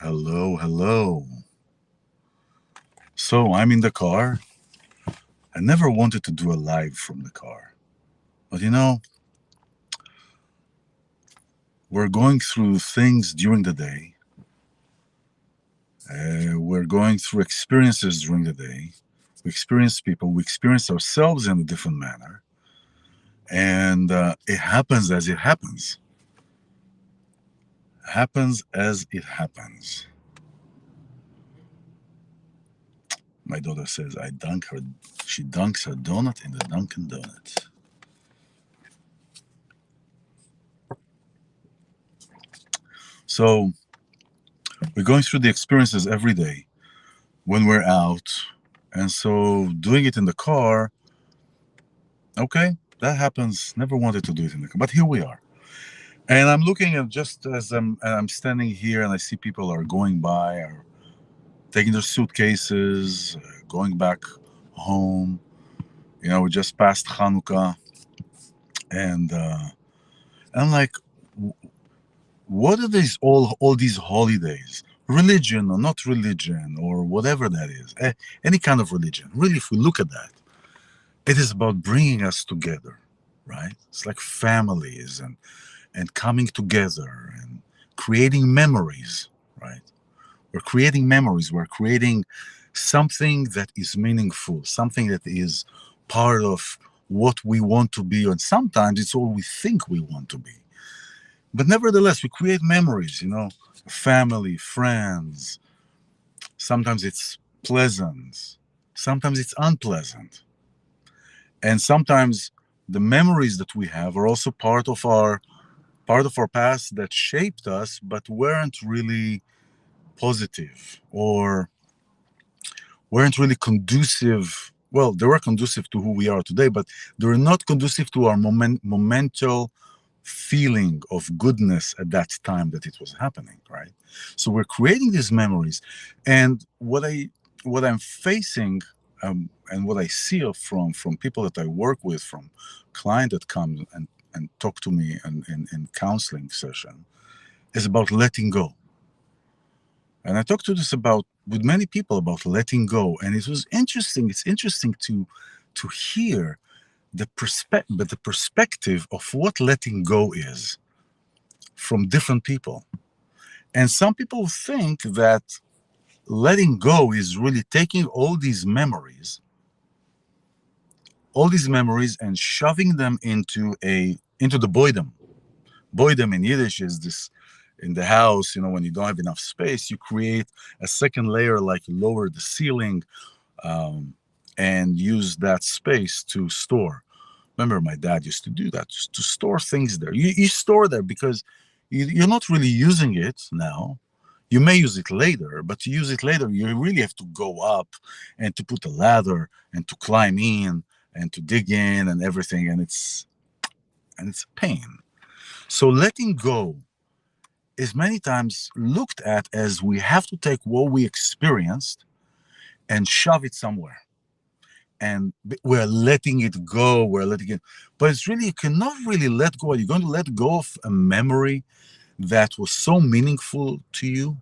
Hello, hello. So I'm in the car. I never wanted to do a live from the car. But we're going through things during the day. We're going through experiences during the day. We experience people, we experience ourselves in a different manner. And it happens as it happens. Happens as it happens. My daughter says, she dunks her donut in the Dunkin' Donuts. So we're going through the experiences every day when we're out. And so doing it in the car, okay, that happens. Never wanted to do it in the car, but here we are. And I'm looking at just as I'm standing here and I see people are going by, are taking their suitcases, going back home. We just passed Hanukkah, and I'm like, what are these all these holidays? Religion or not religion or whatever that is, any kind of religion. Really, if we look at that, it is about bringing us together, right? It's like families and coming together and creating memories, right? We're creating memories. We're creating something that is meaningful, something that is part of what we want to be, and sometimes it's all we think we want to be. But nevertheless, we create memories, family, friends. Sometimes it's pleasant, sometimes it's unpleasant. And sometimes the memories that we have are also part of our past that shaped us but weren't really positive or weren't really conducive. Well, they were conducive to who we are today, but they were not conducive to our momental feeling of goodness at that time that it was happening, right? So we're creating these memories, and what I'm facing, and what I see from people that I work with, from client that come and talk to me in counseling session, is about letting go. And I talked to this about with many people about letting go, and it was interesting. It's interesting to hear the perspective of what letting go is from different people. And some people think that letting go is really taking all these memories and shoving them into the boredom. Boredom in Yiddish is this: in the house, when you don't have enough space, you create a second layer, like you lower the ceiling, um, and use that space to store. Remember, my dad used to do that, just to store things there. You store there because you're not really using it now. You may use it later, but to use it later, you really have to go up and to put a ladder and to climb in and to dig in and everything, and it's a pain. So letting go is many times looked at as we have to take what we experienced and shove it somewhere. And we're letting it go, but it's really, you cannot really let go. You're going to let go of a memory that was so meaningful to you,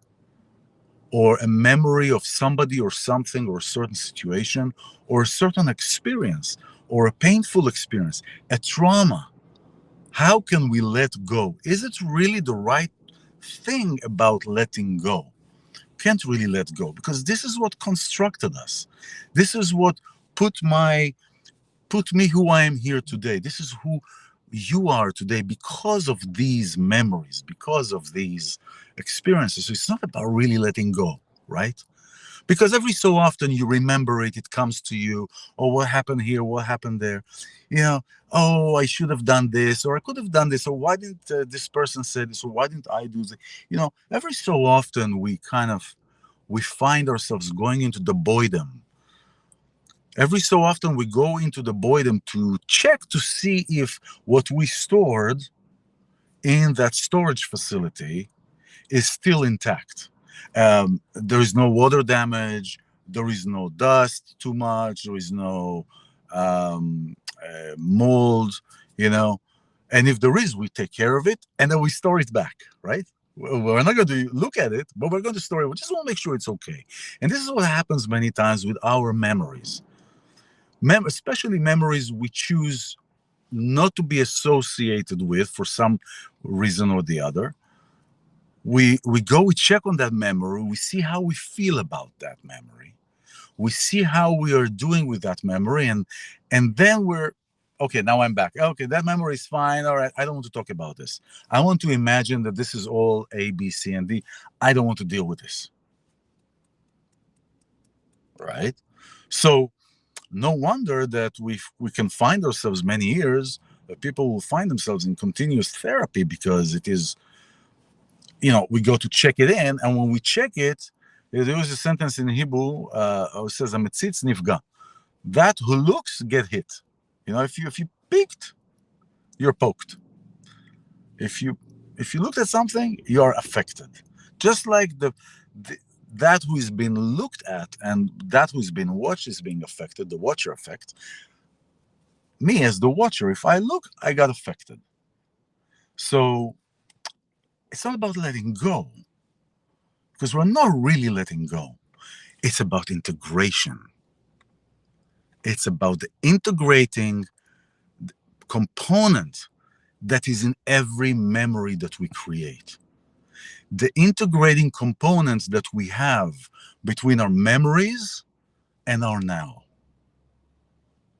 or a memory of somebody or something or a certain situation or a certain experience or a painful experience, a trauma. How can we let go? Is it really the right thing about letting go? Can't really let go, because this is what constructed us. This is what put my put me who I am here today. This is who you are today because of these memories, because of these experiences. So it's not about really letting go, right? Because every so often you remember it, it comes to you. Oh, what happened here? What happened there? You know, oh, I should have done this, or I could have done this, or why didn't this person say this, or why didn't I do this? Every so often we find ourselves going into the boredom. Every so often we go into the boredom to check to see if what we stored in that storage facility is still intact. There is no water damage. There is no dust too much. There is no mold, you know. And if there is, we take care of it and then we store it back, right? We're not going to look at it, but we're going to store it. We just want to make sure it's okay. And this is what happens many times with our memories, especially memories we choose not to be associated with for some reason or the other. We check on that memory, we see how we feel about that memory, we see how we are doing with that memory, and then we're okay. Now I'm back. Okay, that memory is fine. All right, I don't want to talk about this. I want to imagine that this is all A, B, C, and D. I don't want to deal with this. Right? So no wonder that we can find ourselves many years. People will find themselves in continuous therapy because it is, we go to check it in, and when we check it, there is a sentence in Hebrew it says, "Ametzitz nifga." That who looks get hit. If you peeked, you're poked. If you looked at something, you are affected. Just like the that who is being looked at and that who is being watched is being affected, the watcher effect. Me as the watcher, if I look, I got affected. So it's not about letting go, because we're not really letting go. It's about integration. It's about the integrating component that is in every memory that we create. The integrating components that we have between our memories and our now.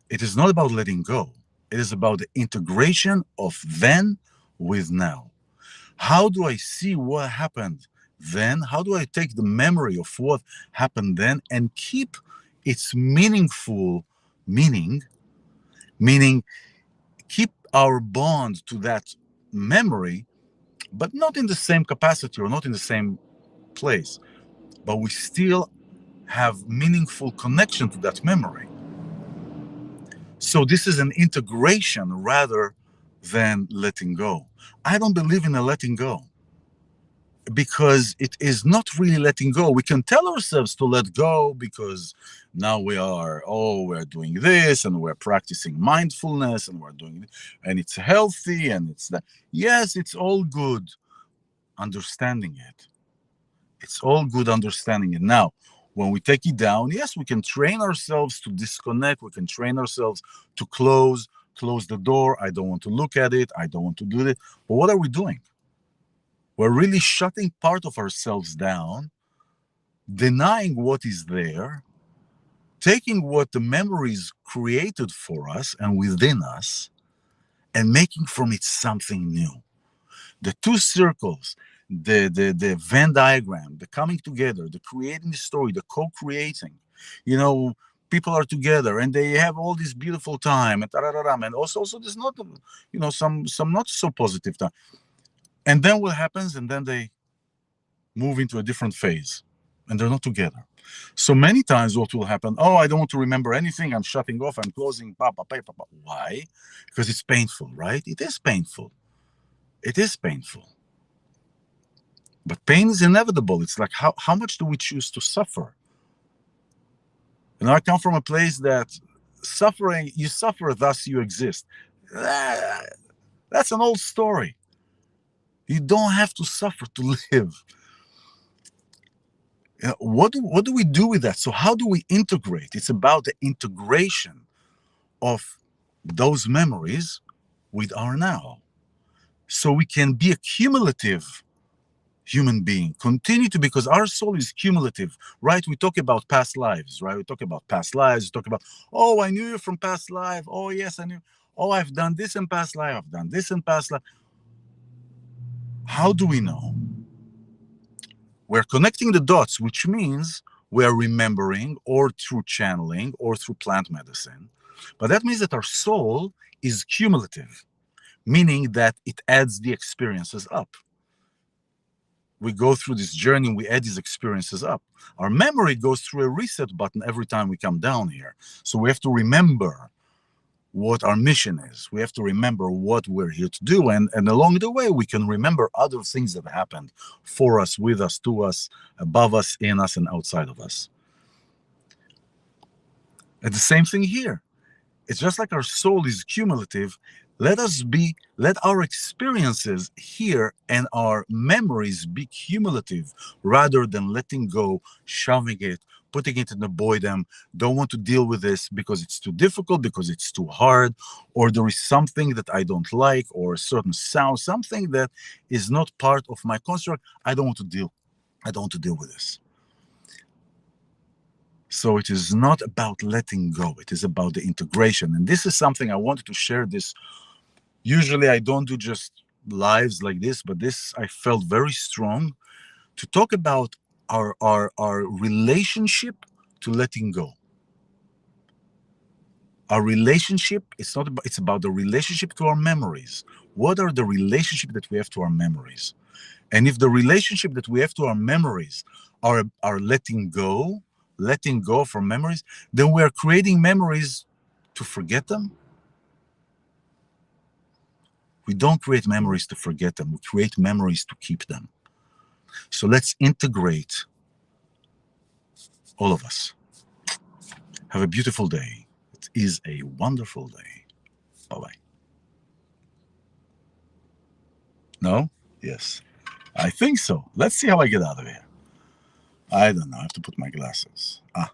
It is not about letting go. It is about the integration of then with now. How do I see what happened then? How do I take the memory of what happened then and keep its meaningful meaning, meaning keep our bond to that memory, but not in the same capacity or not in the same place, but we still have meaningful connection to that memory. So this is an integration rather than letting go. I don't believe in a letting go, because it is not really letting go. We can tell ourselves to let go because now we're doing this and we're practicing mindfulness and we're doing it and it's healthy and it's that. Yes, it's all good understanding it. It's all good understanding it. Now, when we take it down, yes, we can train ourselves to disconnect. We can train ourselves to close the door. I don't want to look at it. I don't want to do it. But what are we doing? We're really shutting part of ourselves down, denying what is there, taking what the memories created for us and within us, and making from it something new. The two circles, the Venn diagram, the coming together, the creating the story, the co-creating. People are together and they have all this beautiful time, and also there's not, some not so positive time. And then what happens? And then they move into a different phase and they're not together. So many times what will happen, I don't want to remember anything. I'm shutting off. I'm closing. Why? Because it's painful, right? It is painful. It is painful. But pain is inevitable. It's like, how much do we choose to suffer? I come from a place that suffering, you suffer, thus you exist. That's an old story. You don't have to suffer to live. What do we do with that? So how do we integrate? It's about the integration of those memories with our now. So we can be a cumulative human being, continue to, because our soul is cumulative, right? We talk about past lives, right? We talk about past lives. We talk about, I knew you from past life. Oh, yes, I knew. Oh, I've done this in past life. I've done this in past life. How do we know? We're connecting the dots, which means we're remembering, or through channeling or through plant medicine. But that means that our soul is cumulative, meaning that it adds the experiences up. We go through this journey, we add these experiences up. Our memory goes through a reset button every time we come down here. So we have to remember what our mission is. We have to remember what we're here to do. And along the way, we can remember other things that happened for us, with us, to us, above us, in us, and outside of us. And the same thing here. It's just like our soul is cumulative. Let our experiences here and our memories be cumulative rather than letting go, shoving it, putting it in the boredom. Don't want to deal with this because it's too difficult, because it's too hard, or there is something that I don't like, or a certain sound, something that is not part of my construct. I don't want to deal. I don't want to deal with this. So it is not about letting go. It is about the integration. And this is something I wanted to share this. Usually I don't do just lives like this, but this I felt very strong to talk about our relationship to letting go. Our relationship, it's about the relationship to our memories. What are the relationship that we have to our memories? And if the relationship that we have to our memories are letting go from memories, then we are creating memories to forget them. We don't create memories to forget them. We create memories to keep them. So let's integrate all of us. Have a beautiful day. It is a wonderful day. Bye-bye. No? Yes. I think so. Let's see how I get out of here. I don't know. I have to put my glasses. Ah.